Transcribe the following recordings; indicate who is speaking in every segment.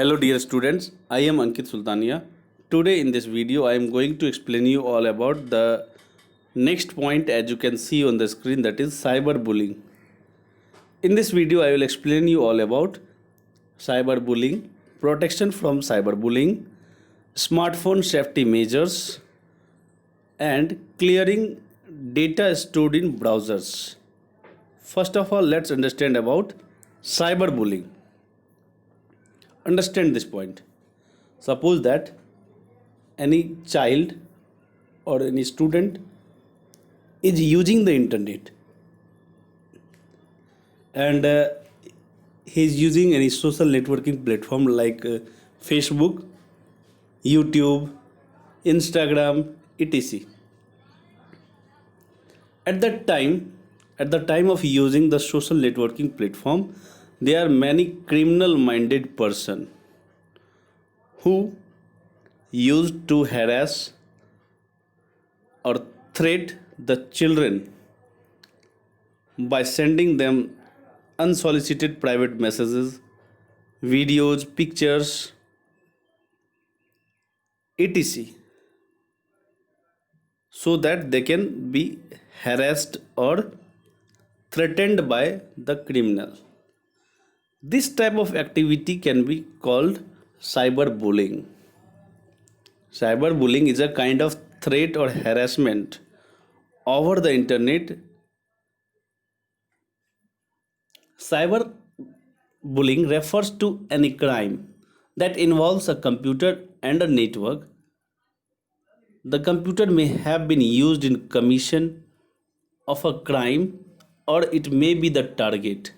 Speaker 1: Hello dear students, I am Ankit Sultania. Today in this video I am going to explain you all about the next point as you can see on the screen, that is cyberbullying. In this video I will explain you all about cyberbullying, protection from cyberbullying, smartphone safety measures and clearing data stored in browsers. First of all, let's understand about cyberbullying. Understand this point. Suppose that any child or any student is using the internet and he is using any social networking platform like Facebook, YouTube, Instagram, etc. At that time, at the time of using the social networking platform, there are many criminal minded person who used to harass or threat the children by sending them unsolicited private messages, videos, pictures, etc., so that they can be harassed or threatened by the criminal. This type of activity can be called cyberbullying. Cyberbullying is a kind of threat or harassment over the internet. Cyberbullying refers to any crime that involves a computer and a network. The computer may have been used in commission of a crime or it may be the target.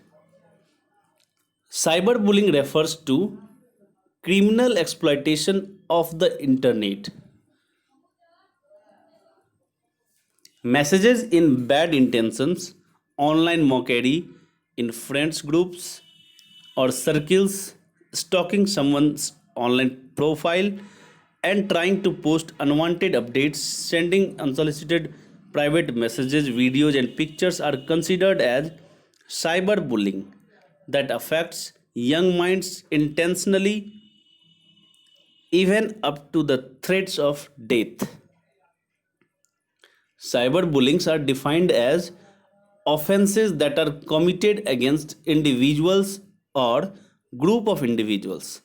Speaker 1: Cyberbullying refers to criminal exploitation of the internet. Messages in bad intentions, online mockery in friends groups or circles, stalking someone's online profile and trying to post unwanted updates, sending unsolicited private messages, videos and pictures are considered as cyberbullying that affects young minds intentionally, even up to the threats of death. Cyberbullying are defined as offenses that are committed against individuals or group of individuals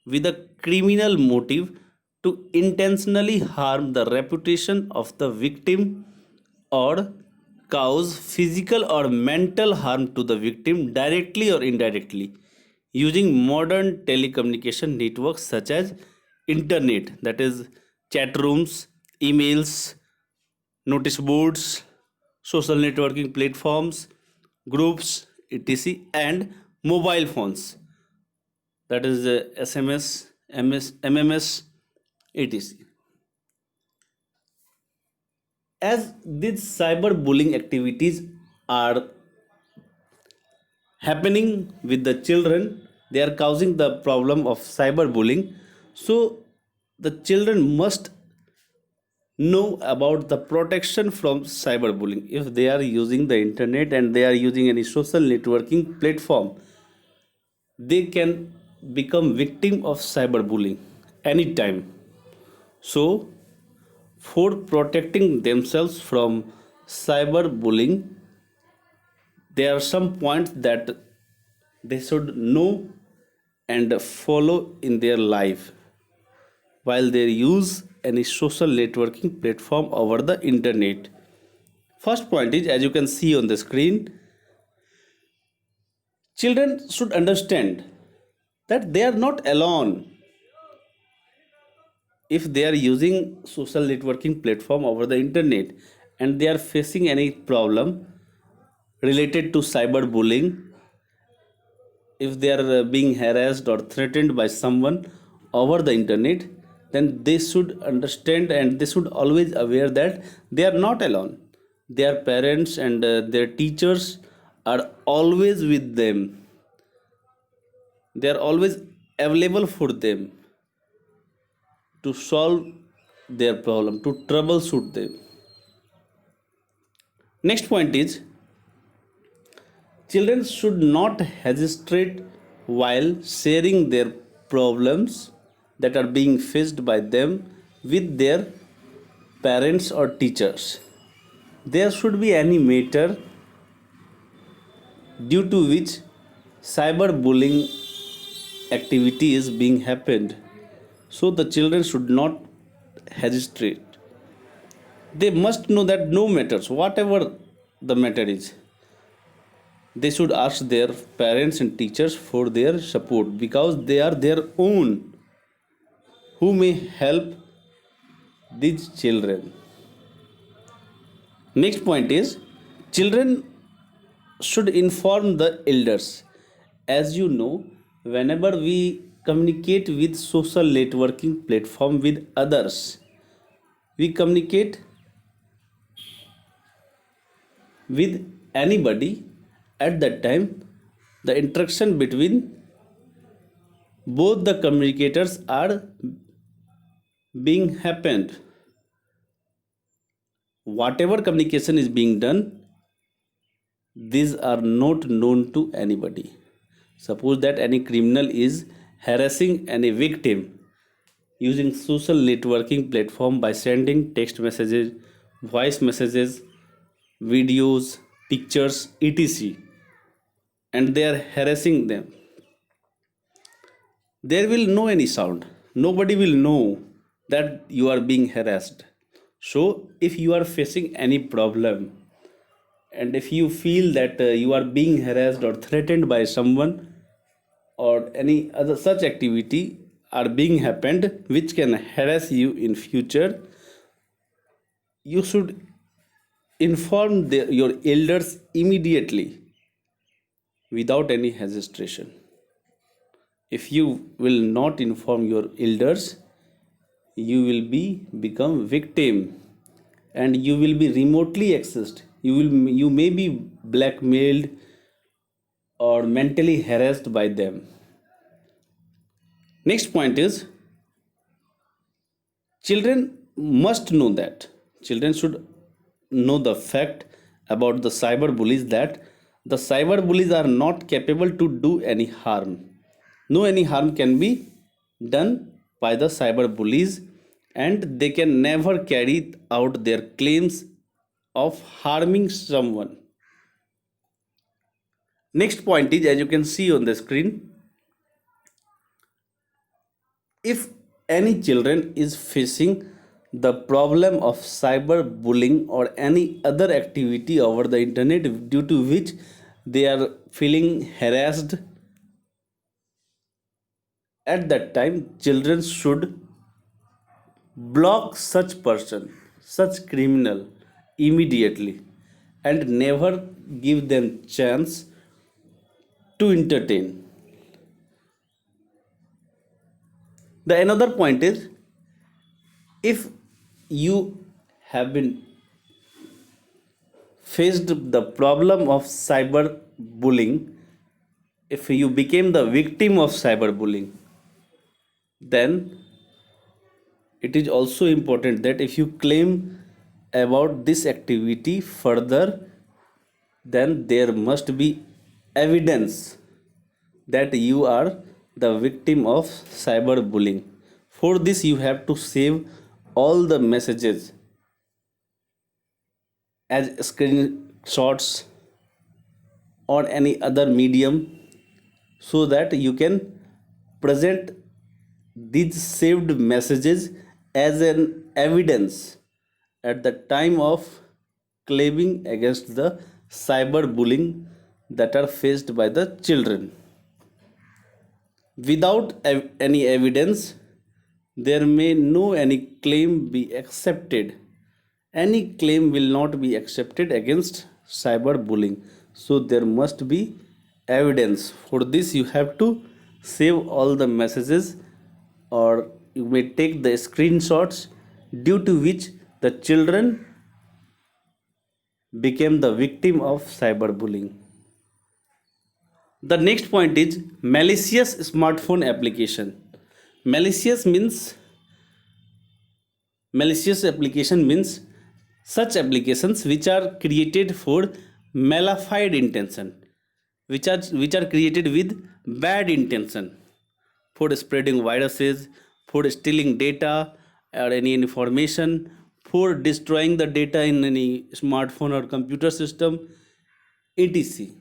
Speaker 1: with a criminal motive to intentionally harm the reputation of the victim or cause physical or mental harm to the victim directly or indirectly using modern telecommunication networks such as internet, that is chat rooms, emails, notice boards, social networking platforms, groups, etc., and mobile phones, that is SMS, MMS, etc. As these cyberbullying activities are happening with the children, they are causing the problem of cyberbullying. So the children must know about the protection from cyberbullying. If they are using the internet and they are using any social networking platform, they can become victim of cyberbullying anytime. So for protecting themselves from cyberbullying, there are some points that they should know and follow in their life while they use any social networking platform over the internet. First point is, as you can see on the screen, children should understand that they are not alone. If they are using social networking platform over the internet and they are facing any problem related to cyberbullying, if they are being harassed or threatened by someone over the internet, then they should understand and they should always aware that they are not alone. Their parents and their teachers are always with them. They are always available for them to solve their problem, to troubleshoot them. Next point is, children should not hesitate while sharing their problems that are being faced by them with their parents or teachers. There should be any matter due to which cyberbullying activity is being happened. So the children should not hesitate. They must know that no matters whatever the matter is, they should ask their parents and teachers for their support, because they are their own who may help these children. Next point is, children should inform the elders. As you know, whenever we communicate with social networking platform with others, we communicate with anybody. At that time, the interaction between both the communicators are being happened. Whatever communication is being done, these are not known to anybody. Suppose that any criminal is harassing any victim using social networking platform by sending text messages, voice messages, videos, pictures, etc., and they are harassing them. There will no any sound. Nobody will know that you are being harassed. So, if you are facing any problem, and if you feel that you are being harassed or threatened by someone, or any other such activity are being happened which can harass you in future, you should inform your elders immediately without any hesitation. If you will not inform your elders, you will be become victim, and you will be remotely accessed. You may be blackmailed or mentally harassed by them. Next point is, children must know that. Children should know the fact about the cyber bullies, that the cyber bullies are not capable to do any harm. No any harm can be done by the cyber bullies, and they can never carry out their claims of harming someone. Next point is, as you can see on the screen, if any children is facing the problem of cyber bullying or any other activity over the internet due to which they are feeling harassed, at that time children should block such person, such criminal, immediately, and never give them chance to entertain. The another point is, if you have been faced the problem of cyber bullying, if you became the victim of cyber bullying, then it is also important that if you claim about this activity further, then there must be evidence that you are the victim of cyberbullying. For this, you have to save all the messages as screenshots or any other medium, so that you can present these saved messages as an evidence at the time of claiming against the cyberbullying that are faced by the children. Without any evidence, there may no any claim be accepted. Any claim will not be accepted against cyberbullying. So there must be evidence. For this, you have to save all the messages, or you may take the screenshots due to which the children became the victim of cyberbullying. The next point is malicious smartphone application. Malicious application means such applications which are created for malafide intention, which are created with bad intention. for spreading viruses, for stealing data or any information, for destroying the data in any smartphone or computer system, etc.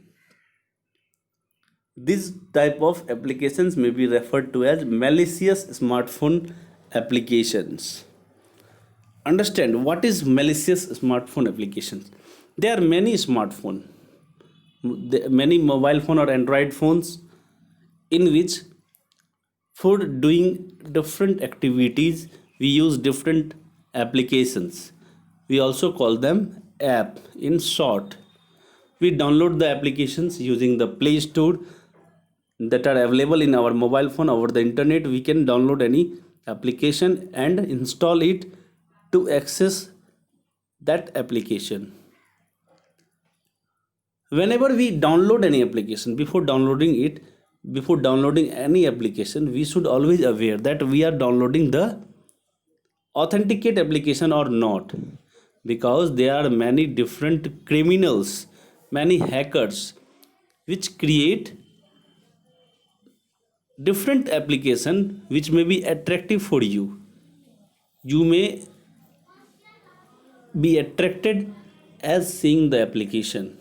Speaker 1: These type of applications may be referred to as malicious smartphone applications. Understand what is malicious smartphone applications. There are many smartphone, many mobile phone or Android phones in which for doing different activities we use different applications. We also call them app in short. We download the applications using the Play Store that are available in our mobile phone over the internet. We can download any application and install it to access that application. Whenever we download any application, before downloading any application, we should always aware that we are downloading the authenticate application or not, because there are many different criminals, many hackers which create different application which may be attractive for you. You may be attracted as seeing the application.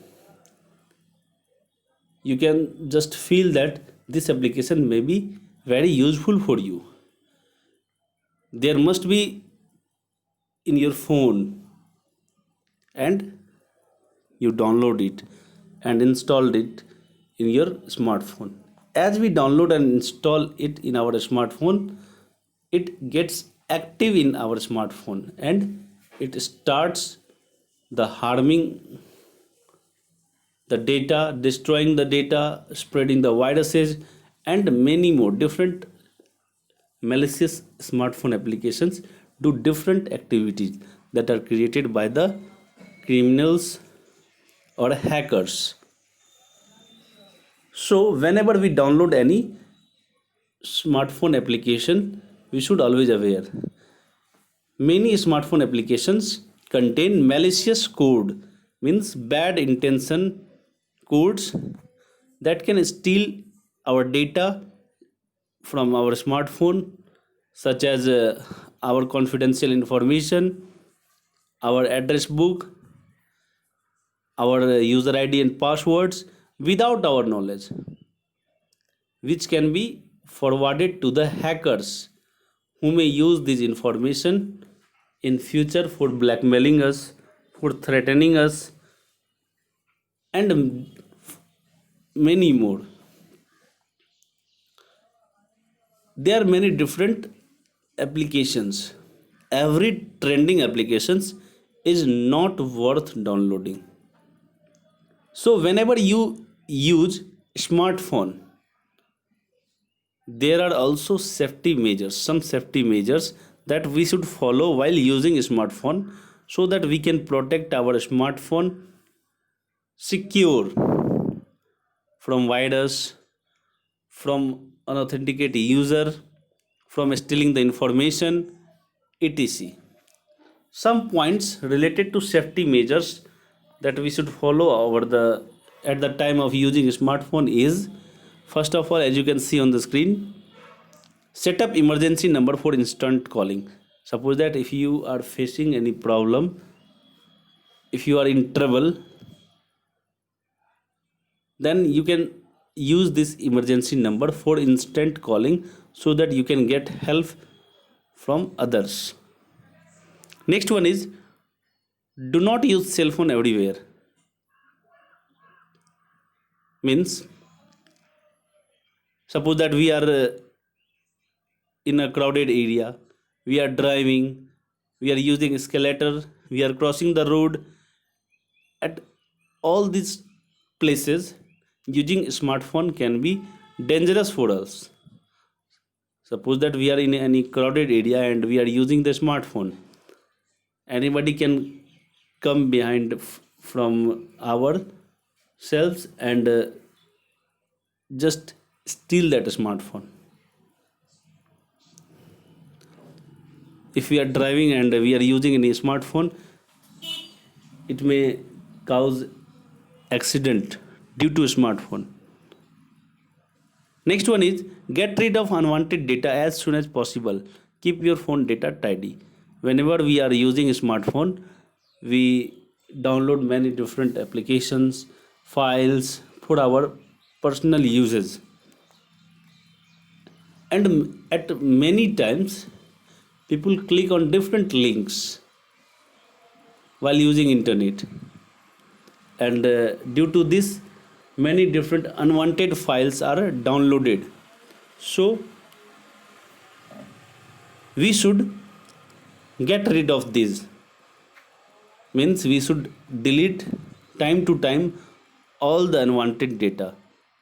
Speaker 1: You can just feel that this application may be very useful for you. There must be in your phone, and you download it and installed it in your smartphone. As we download and install it in our smartphone, it gets active in our smartphone and it starts the harming the data, destroying the data, spreading the viruses, and many more different malicious smartphone applications do different activities that are created by the criminals or hackers. So whenever we download any smartphone application, we should always aware many smartphone applications contain malicious code, means bad intention codes that can steal our data from our smartphone, such as our confidential information, our address book, our user ID and passwords without our knowledge, which can be forwarded to the hackers who may use this information in future for blackmailing us, for threatening us, and many more. There are many different applications. Every trending applications is not worth downloading. So whenever you use smartphone, there are also safety measures, some safety measures that we should follow while using smartphone, so that we can protect our smartphone secure from virus, from unauthenticate user, from stealing the information, etc. Some points related to safety measures that we should follow over the at the time of using smartphone is, first of all, as you can see on the screen, set up emergency number for instant calling. Suppose that if you are facing any problem, if you are in trouble, then you can use this emergency number for instant calling, so that you can get help from others. Next one is, do not use cell phone everywhere. Means, suppose that we are in a crowded area, we are driving, we are using escalator, we are crossing the road. At all these places, using smartphone can be dangerous for us. Suppose that we are in any crowded area and we are using the smartphone, anybody can come behind from ourselves and just steal that smartphone. If we are driving and we are using any smartphone, it may cause accident due to smartphone. Next one is get rid of unwanted data as soon as possible. Keep your phone data tidy. Whenever we are using a smartphone, we download many different applications, files for our personal uses. And at many times, people click on different links while using internet. And due to this, many different unwanted files are downloaded. So we should get rid of these, means we should delete time to time all the unwanted data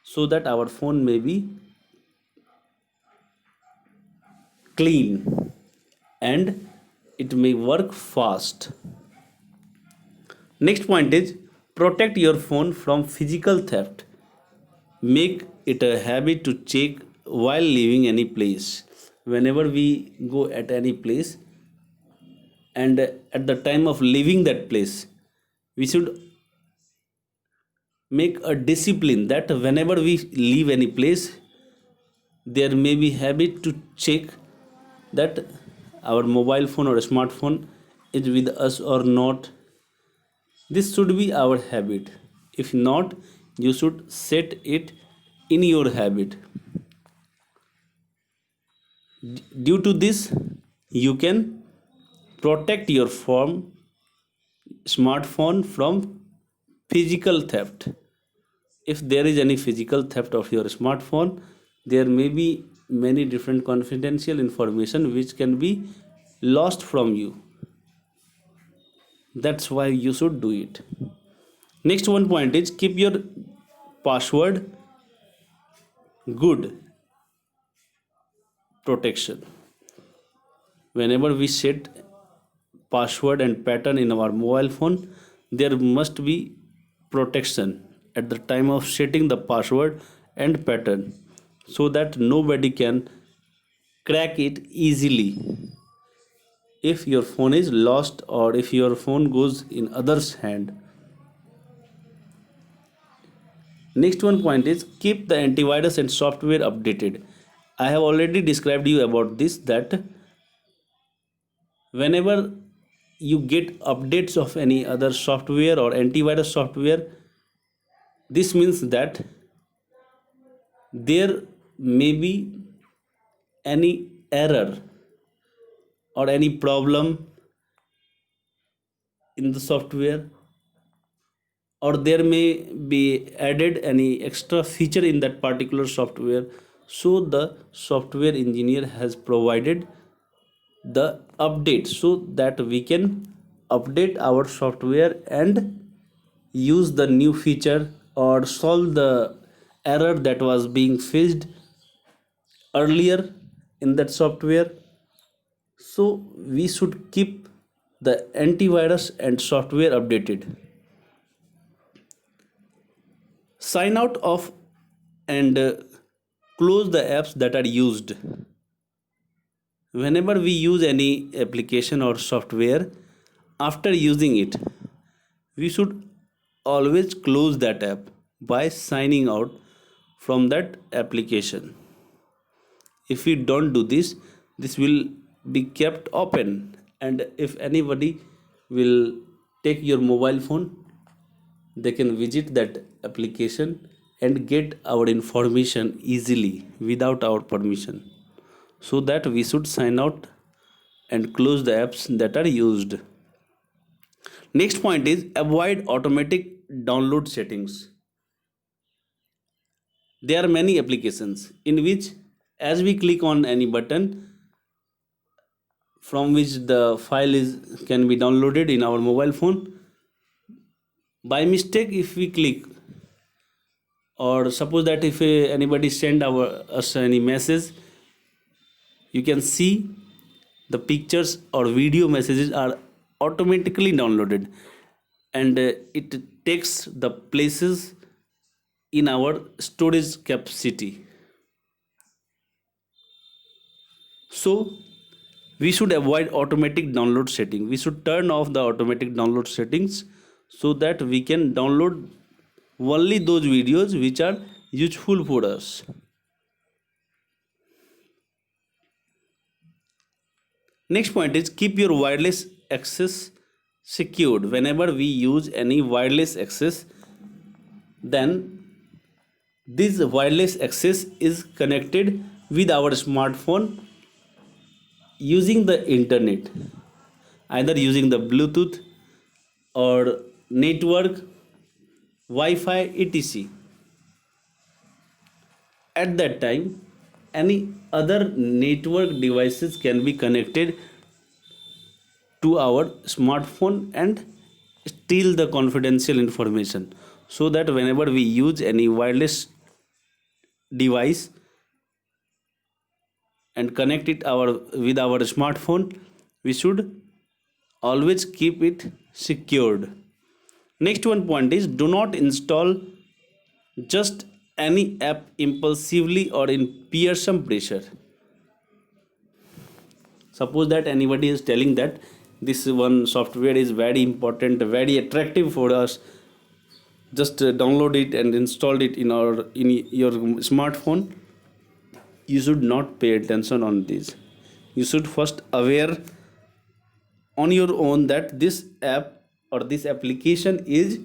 Speaker 1: so that our phone may be clean and it may work fast. Next point is protect your phone from physical theft. Make it a habit to check while leaving any place. Whenever we go at any place and at the time of leaving that place, we should make a discipline that whenever we leave any place, there may be habit to check that our mobile phone or smartphone is with us or not. This should be our habit. If not, you should set it in your habit. Due to this, you can protect your phone, smartphone from physical theft. If there is any physical theft of your smartphone, there may be many different confidential information which can be lost from you. That's why you should do it. Next one point is keep your password good protection. Whenever we set password and pattern in our mobile phone, there must be protection at the time of setting the password and pattern so that nobody can crack it easily. If your phone is lost or if your phone goes in others hand. Next one point is keep the antivirus and software updated. I have already described you about this, that whenever you get updates of any other software or antivirus software, this means that there may be any error or any problem in the software, or there may be added any extra feature in that particular software. So the software engineer has provided the update so that we can update our software and use the new feature or solve the error that was being faced earlier in that software. So we should keep the antivirus and software updated. Sign out of and close the apps that are used. Whenever we use any application or software, after using it, we should always close that app by signing out from that application. If we don't do this, this will be kept open, and if anybody will take your mobile phone, they can visit that application and get our information easily without our permission. So that we should sign out and close the apps that are used. Next point is avoid automatic download settings. There are many applications in which, as we click on any button, from which the file is can be downloaded in our mobile phone, by mistake if we click, or suppose that if anybody send us any message, you can see the pictures or video messages are automatically downloaded, and it takes the places in our storage capacity. So we should avoid automatic download setting. We should turn off the automatic download settings so that we can download only those videos which are useful for us. Next point is keep your wireless access secured. Whenever we use any wireless access, then this wireless access is connected with our smartphone using the internet, either using the Bluetooth or network, Wi-Fi, etc. At that time, any other network devices can be connected to our smartphone and steal the confidential information, so that whenever we use any wireless device and connect it our with our smartphone, we should always keep it secured. Next one point is do not install just any app impulsively or in peer pressure. Suppose that anybody is telling that this one software is very important, very attractive for us, just download it and install it in your smartphone. You should not pay attention on this. You should first aware on your own that this app or this application is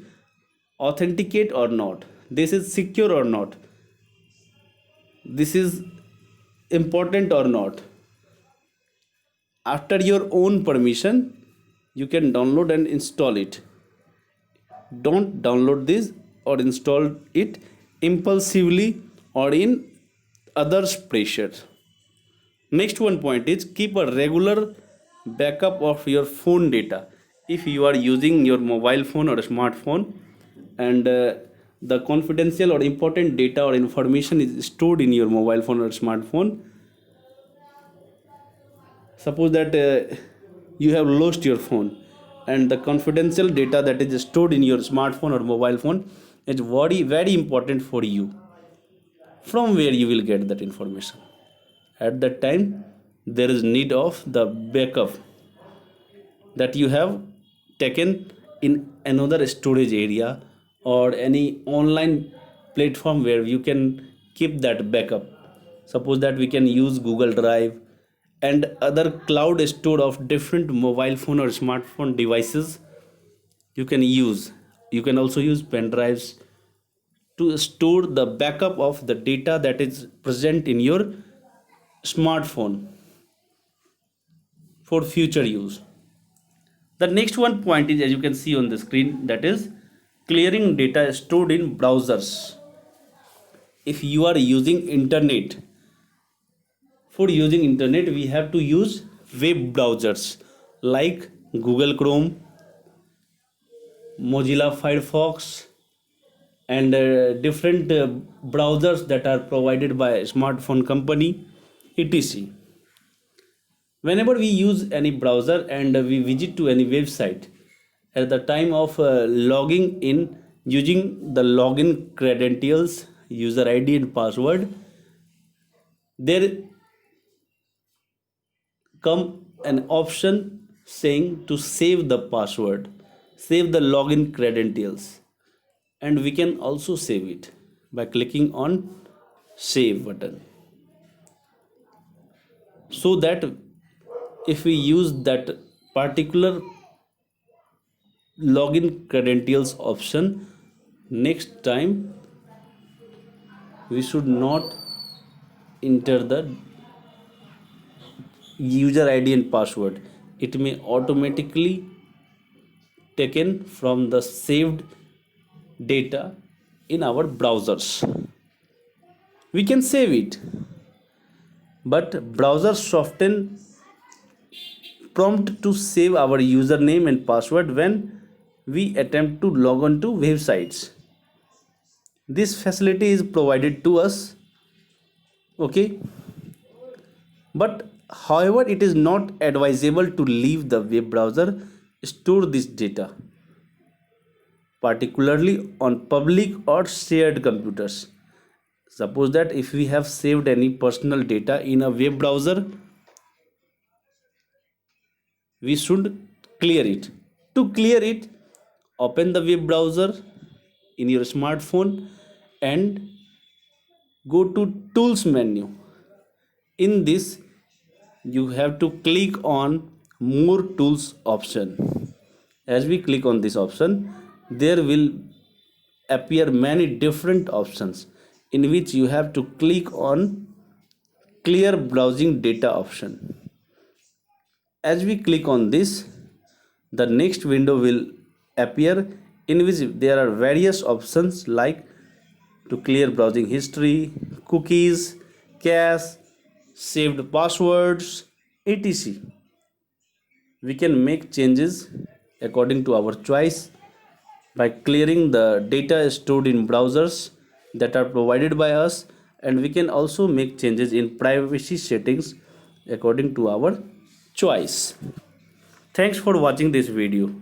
Speaker 1: authenticate or not, this is secure or not, this is important or not. After your own permission, you can download and install it. Don't download this or install it impulsively or in others pressure. Next one point is keep a regular backup of your phone data. If you are using your mobile phone or a smartphone, and the confidential or important data or information is stored in your mobile phone or smartphone, suppose that you have lost your phone and the confidential data that is stored in your smartphone or mobile phone is very very important for you, from where you will get that information? At that time, there is need of the backup that you have taken in another storage area or any online platform where you can keep that backup. Suppose that we can use Google Drive and other cloud store of different mobile phone or smartphone devices. You can use, you can also use pen drives to store the backup of the data that is present in your smartphone for future use. The next one point is, as you can see on the screen, that is clearing data stored in browsers. If you are using internet, for using internet we have to use web browsers like Google Chrome, Mozilla Firefox, and different browsers that are provided by smartphone company, etc. Whenever we use any browser and we visit to any website, at the time of logging in using the login credentials, user ID and password, there come an option saying to save the password, save the login credentials, and we can also save it by clicking on save button, so that if we use that particular login credentials option, next time we should not enter the user ID and password. It may automatically taken from the saved data in our browsers. We can save it, but browsers often prompt to save our username and password when we attempt to log on to websites. This facility is provided to us, okay, but however it is not advisable to leave the web browser store this data, particularly on public or shared computers. Suppose that if we have saved any personal data in a web browser, we should clear it. To clear it, open the web browser in your smartphone and go to tools menu. In this, you have to click on more tools option. As we click on this option, there will appear many different options in which you have to click on clear browsing data option. As we click on this, the next window will appear in which there are various options like to clear browsing history, cookies, cache, saved passwords, etc. We can make changes according to our choice by clearing the data stored in browsers that are provided by us, and we can also make changes in privacy settings according to our choice. Thanks for watching this video.